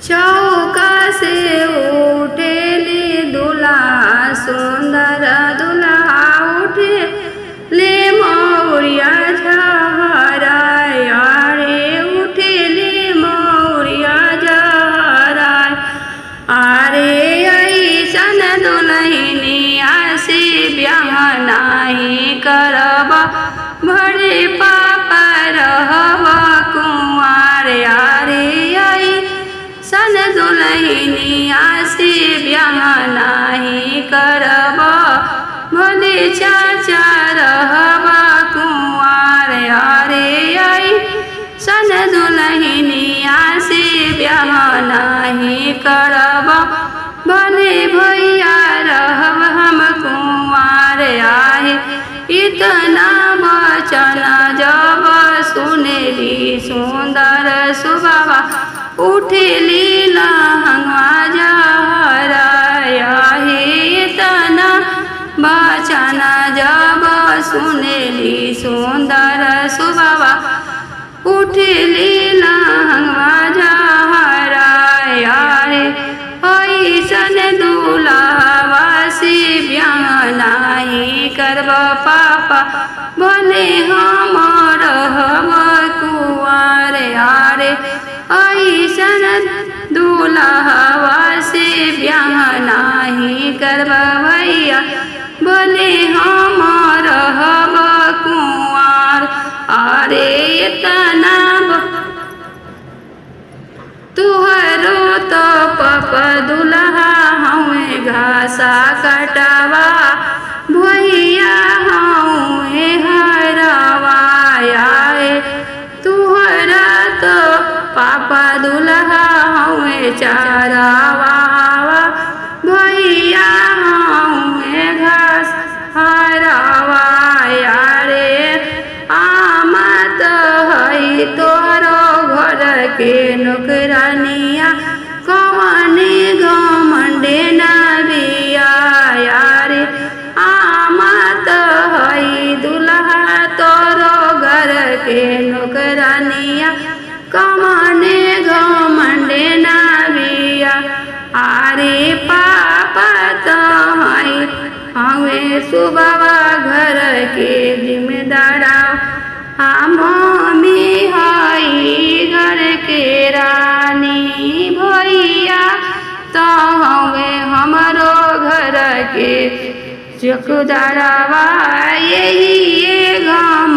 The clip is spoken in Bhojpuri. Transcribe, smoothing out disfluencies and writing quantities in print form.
चौका से उठेली दूल्हा सुंदर दूल्हा उठेले मौरिया झहराय रे उठेले मौरिया झहराय अरे ऐसन दुल्हनी आसे ब्याह नाही करब भरे पापा रहब कुंवार अरे सन दुल्हनी आसे ब्याह नाही करब भले चाचा रहब कुंवार अरे सन दुल्हनी आसे ब्याह नाही करब भले भैया रहब हम कुंवार आहे इतना वचन जब सुनेली सुंदर सुबाबा उठेली लहंगवा झहराय हे इतना वचन जब सुनेली सुंदर सुबाबा उठेली लहंगवा झहराय रे ऐसन दूल्हा से ब्याह नाही करब पापा भले हम रहब कुंवार अरे ऐसन दूल्हा से ब्याह नाही करब भैया भले हम रहब कुंवार अरे इतना तुहरो तो पप दूल्हा हमें घासा कटवा भैया हमें हरवा तुहरा तो पापा दूल्हा हमें चारावा भैया हमें घास हरावा रे आमा तो है तोरो घर के नौकरानिया कवने घमंडे ना बिया रे आमा तो है दूल्हा तोरो घर के नौकरानिया कवने घमंडे ना बिया अरे पापा तो है हमें सुबाबा घर के जिम्मेदारा मम्मी हई घर के रानी भैया तो हमें हमारो घर के चौकीदारवा यही घम